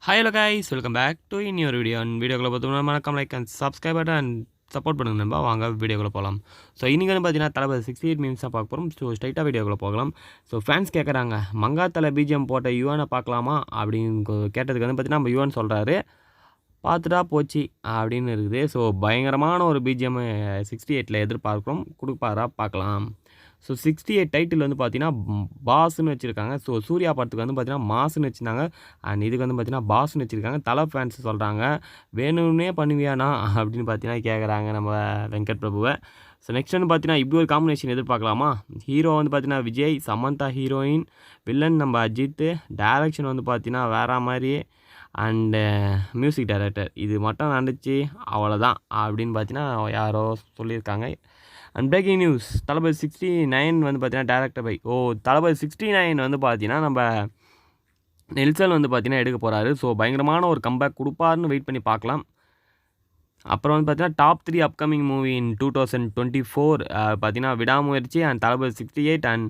Hi hello guys, welcome back to இன்னொரு video. வீடியோக்குள்ள பார்த்தோம்னா மறக்காம like and subscribe button and support பண்ணுங்க நண்பா. வாங்க வீடியோக்குள்ள போகலாம். ஸோ இன்றைக்கி வந்து பார்த்தீங்கன்னா தளபதி 68 மீம்ஸ் தான் பார்க்க போகிறோம். ஸோ ஸ்ட்ரைட்டாக வீடியோக்குள்ள போகலாம். ஸோ ஃபேன்ஸ் கேட்குறாங்க, மங்காத்தலை பிஜிஎம் போட்ட யுவனை பார்க்கலாமா அப்படின்னு கேட்டதுக்கு வந்து பார்த்தீங்கன்னா நம்ம யுவன் சொல்கிறாரு, பார்த்துட்டா போச்சு அப்படின்னு இருக்குது. ஸோ பயங்கரமான ஒரு பிஜிஎம் 68 எதிர்பார்க்குறோம், கொடுப்பாரா பார்க்கலாம். ஸோ 68 டைட்டில் வந்து பார்த்தீங்கன்னா பாஸ்ன்னு வச்சுருக்காங்க. ஸோ சூர்யா படத்துக்கு வந்து பார்த்தீங்கன்னா மாஸ்ன்னு வச்சுருந்தாங்க. அண்ட் இதுக்கு வந்து பார்த்தீங்கன்னா பாஸ்ன்னு வச்சுருக்காங்க. தலை ஃபேன்ஸ் சொல்கிறாங்க, வேணும்னே பண்ணுவியாண்ணா அப்படின்னு பார்த்தீங்கன்னா கேட்குறாங்க நம்ம வெங்கட் பிரபுவை. ஸோ நெக்ஸ்ட் வந்து பார்த்தீங்கன்னா இப்படி ஒரு காம்பினேஷன் எதிர்பார்க்கலாமா? ஹீரோ வந்து பார்த்தீங்கன்னா விஜய், சமந்தா ஹீரோயின், வில்லன் நம்ம அஜித்து, டைரக்ஷன் வந்து பார்த்தீங்கன்னா வேறு மாதிரி, அண்டு மியூசிக் டைரக்டர் இது மட்டும் நடந்துச்சு அவ்வளோதான் அப்படின்னு பார்த்தீங்கன்னா யாரோ சொல்லியிருக்காங்க. அண்ட் பிரேக்கிங் நியூஸ், தளபதி 69 வந்து பார்த்தீங்கன்னா டேரக்டர் பை தளபதி 69 வந்து பார்த்தீங்கன்னா நம்ம நெல்சன் வந்து பார்த்தீங்கன்னா எடுக்க போகிறாரு. ஸோ பயங்கரமான ஒரு கம்பேக் கொடுப்பாருன்னு வெயிட் பண்ணி பார்க்கலாம். அப்புறம் வந்து பார்த்தீங்கன்னா டாப் 3 அப்கமிங் மூவி இன் 2024 பார்த்தீங்கன்னா விடாமுயற்சி அண்ட் தளபதி 68 அண்ட்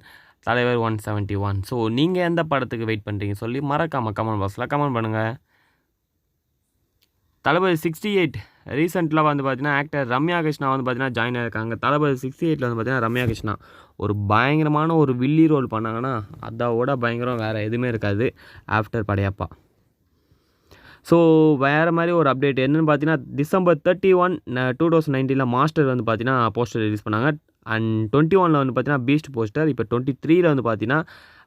தலைவர் 171. ஸோ நீங்கள் எந்த படத்துக்கு வெயிட் பண்ணுறீங்க சொல்லி மறக்காமல் கமெண்ட் பாக்ஸில் கமெண்ட் பண்ணுங்கள். தளபதி 68 ரீசெண்டில் வந்து பார்த்தீங்கன்னா ஆக்டர் ரம்யா கிருஷ்ணா வந்து பார்த்தீங்கன்னா ஜாயின் ஆகிருக்காங்க. தளபதி 68 வந்து பார்த்தீங்கன்னா ரம்யா கிருஷ்ணா ஒரு பயங்கரமான ஒரு வில்லி ரோல் பண்ணாங்கன்னா அதோட பயங்கரம் வேறு எதுவுமே இருக்காது ஆஃப்டர் படையப்பா. ஸோ வேறு மாதிரி ஒரு அப்டேட் என்னென்னு பார்த்தீங்கன்னா டிசம்பர் 31 2019 மாஸ்டர் வந்து பார்த்தீங்கன்னா போஸ்டர் ரிலீஸ் பண்ணாங்க. அண்ட் 21 வந்து பார்த்தீங்கன்னா பீஸ்ட் போஸ்டர். இப்போ 23 வந்து பார்த்தீங்கன்னா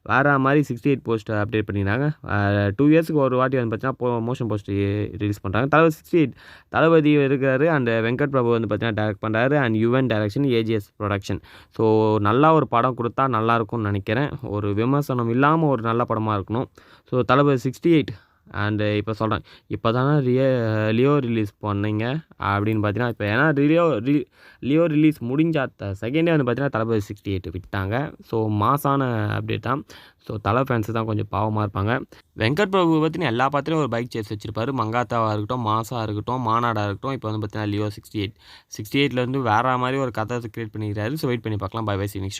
வேறு மாதிரி 68 போஸ்டர் அப்டேட் பண்ணிக்கிறாங்க. 2 இயர்ஸுக்கு ஒரு வாட்டி வந்து பார்த்தீங்கன்னா மோஷன் போஸ்டர் ரிலீஸ் பண்ணுறாங்க. தளபதி 68 தளபதி இருக்காரு. அண்ட் வெங்கட் பிரபு வந்து பார்த்தீங்கன்னா டைரக்ட் பண்ணுறாரு. And Yuvan direction, AGS production. So நல்லா ஒரு படம் கொடுத்தா நல்லாயிருக்கும்னு நினைக்கிறேன். ஒரு விமர்சனம் இல்லாமல் ஒரு நல்ல படமாக இருக்கணும். ஸோ தளபதி 68 அண்டு இப்போ சொல்கிறேன், இப்போ தானே லியோ ரிலீஸ் பண்ணீங்க அப்படின்னு பார்த்தீங்கன்னா இப்போ ஏன்னா லியோ ரிலீஸ் முடிஞ்ச செகண்டே வந்து பார்த்தீங்கன்னா தளபதி 68 விட்டாங்க. ஸோ மாசான அப்டேட் தான். ஸோ தலை ஃபேன்ஸு தான் கொஞ்சம் பாவமாக இருப்பாங்க. வெங்கட் பிரபு பார்த்தீங்கன்னா எல்லா படத்துலையும் ஒரு பைக் சேஸ் வச்சுருப்பாரு. மங்காத்தாவாக இருக்கட்டும், மாசாக இருக்கட்டும், மாநாடாக இருக்கட்டும். இப்போ வந்து பார்த்தீங்கன்னா லியோ 68 68 வேறு மாதிரி ஒரு கதை க்ரியேட் பண்ணிக்கிறாரு. ஸோ வெயிட் பண்ணி பார்க்கலாம். Bye bye, see next.